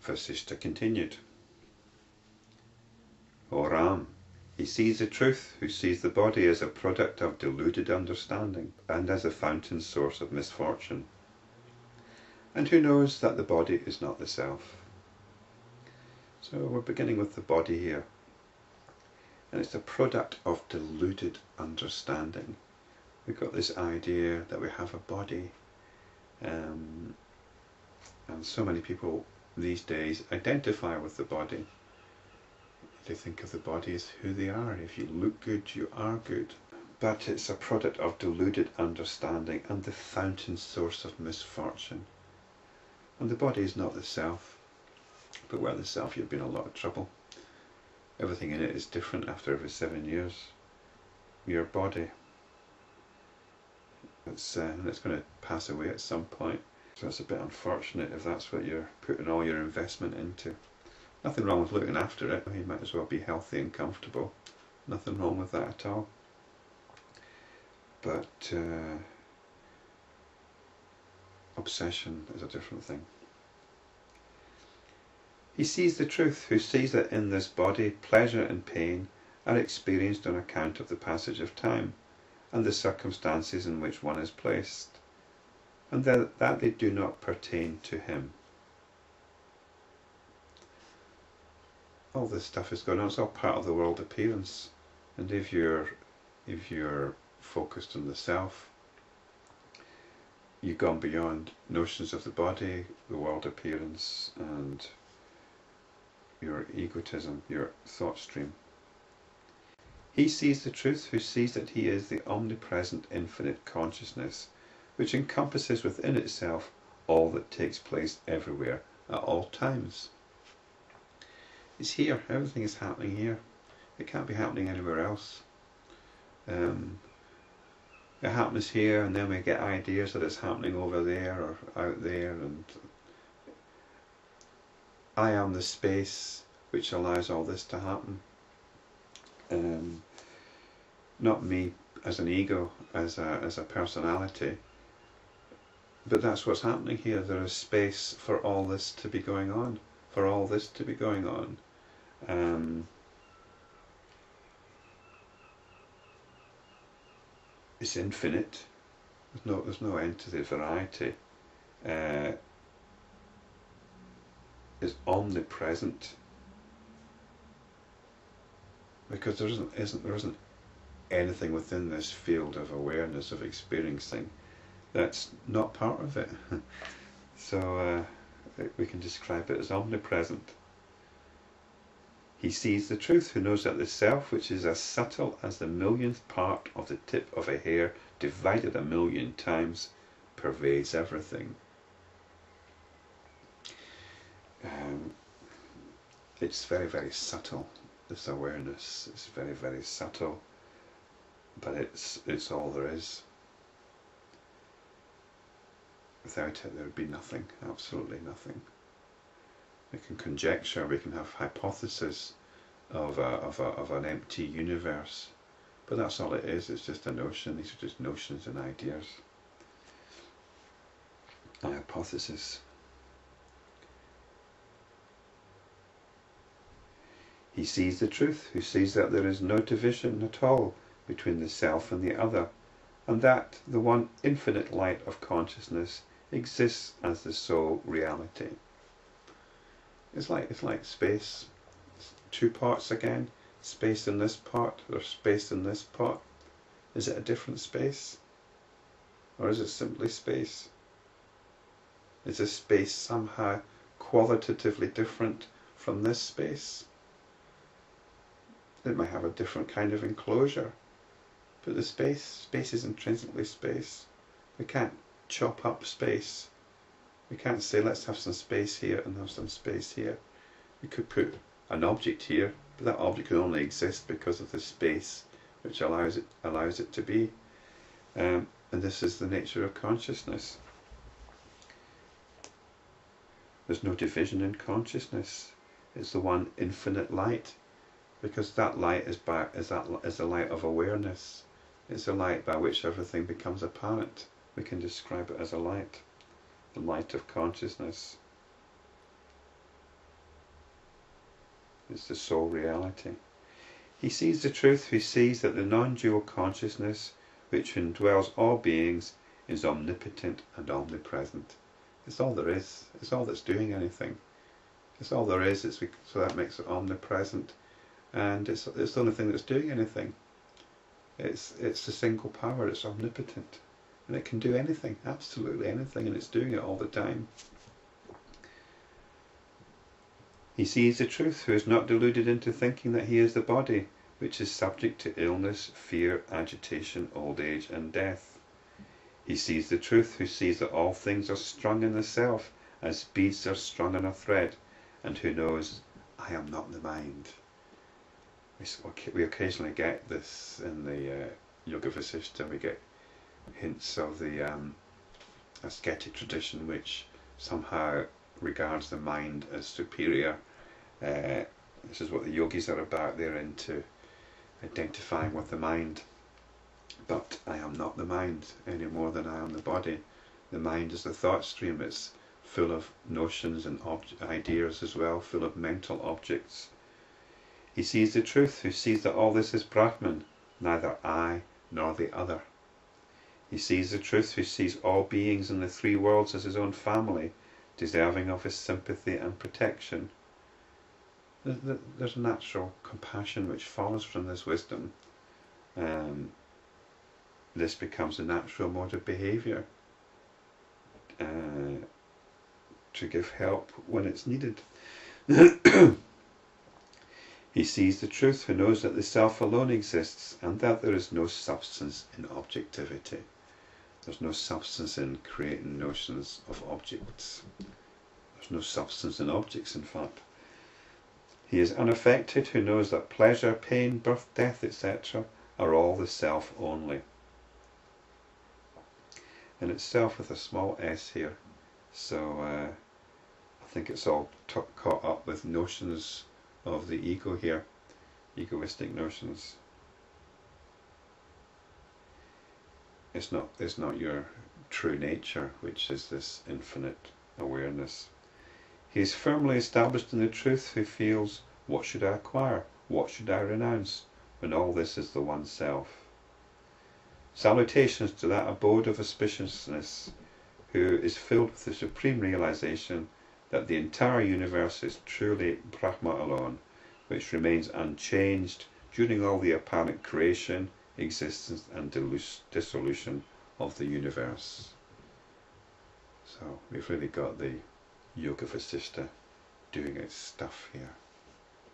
Vasistha continued. O Ram, he sees the truth who sees the body as a product of deluded understanding and as a fountain source of misfortune, and who knows that the body is not the self. So we're beginning with the body here, and it's a product of deluded understanding. We've got this idea that we have a body, and so many people these days identify with the body. They think of the body as who they are. If you look good, you are good. But it's a product of deluded understanding and the fountain source of misfortune. And the body is not the self. But where the self, you'd be in a lot of trouble. Everything in it is different after every 7 years. Your body, it's going to pass away at some point. So it's a bit unfortunate if that's what you're putting all your investment into. Nothing wrong with looking after it. You might as well be healthy and comfortable. Nothing wrong with that at all. But obsession is a different thing. He sees the truth who sees that in this body pleasure and pain are experienced on account of the passage of time and the circumstances in which one is placed, and that they do not pertain to him. All this stuff is going on. It's all part of the world appearance, and if you're focused on the self, you've gone beyond notions of the body, the world appearance, and your egotism, your thought stream. He sees the truth who sees that he is the omnipresent infinite consciousness, which encompasses within itself all that takes place everywhere at all times. It's here. Everything is happening here. It can't be happening anywhere else. It happens here, and then we get ideas that it's happening over there or out there, and I am the space which allows all this to happen. Not me as an ego, as a personality, but that's what's happening here. There is space for all this to be going on, for all this to be going on. It's infinite. There's no end to the variety. It's omnipresent, because there isn't anything within this field of awareness, of experiencing, that's not part of it. So we can describe it as omnipresent. He sees the truth who knows that the self, which is as subtle as the millionth part of the tip of a hair divided 1,000,000 times, pervades everything. It's very, very subtle, this awareness. It's very, very subtle, but it's all there is. Without it, there would be nothing, absolutely nothing. We can conjecture, we can have hypotheses of an empty universe, but that's all it is. It's just a notion. These are just notions and ideas. A hypothesis. He sees the truth, who sees that there is no division at all between the self and the other, and that the one infinite light of consciousness exists as the sole reality. It's like space. It's 2 parts again. Space in this part, there's space in this part. Is it a different space? Or is it simply space? Is this space somehow qualitatively different from this space? It might have a different kind of enclosure, but the space is intrinsically space. We can't chop up space. We can't say let's have some space here and have some space here. We could put an object here, but that object can only exist because of the space which allows it to be. And this is the nature of consciousness. There's no division in consciousness. It's the one infinite light, because that light is the light of awareness. It's the light by which everything becomes apparent. We can describe it as a light, the light of consciousness. It's the sole reality. He sees the truth who sees that the non-dual consciousness which indwells all beings is omnipotent and omnipresent. It's all there is. It's all that's doing anything. It's all there is. So that makes it omnipresent, and it's the only thing that's doing anything. It's the single power. It's omnipotent, and it can do anything, absolutely anything, and it's doing it all the time. He sees the truth who is not deluded into thinking that he is the body, which is subject to illness, fear, agitation, old age, and death. He sees the truth who sees that all things are strung in the self, as beads are strung on a thread, and who knows, I am not the mind. We occasionally get this in the Yoga Vasistha. We get hints of the ascetic tradition, which somehow regards the mind as superior. This is what the yogis are about. They're into identifying with the mind. But I am not the mind any more than I am the body. The mind is the thought stream. It's full of notions and ideas as well, full of mental objects. He sees the truth who sees that all this is Brahman, neither I nor the other. He sees the truth who sees all beings in the three worlds as his own family, deserving of his sympathy and protection. There's a natural compassion which follows from this wisdom. This becomes a natural mode of behaviour, to give help when it's needed. He sees the truth who knows that the self alone exists, and that there is no substance in objectivity. There's no substance in creating notions of objects. There's no substance in objects, in fact. He is unaffected who knows that pleasure, pain, birth, death, etc. are all the self only. And it's self with a small s here, so I think it's all caught up with notions of the ego here, egoistic notions. It's not your true nature, which is this infinite awareness. He is firmly established in the truth who feels, what should I acquire, what should I renounce, when all this is the one self. Salutations to that abode of auspiciousness, who is filled with the supreme realization that the entire universe is truly Brahma alone, which remains unchanged during all the apparent creation, existence and dissolution of the universe. So we've really got the Yoga Vasistha doing its stuff here.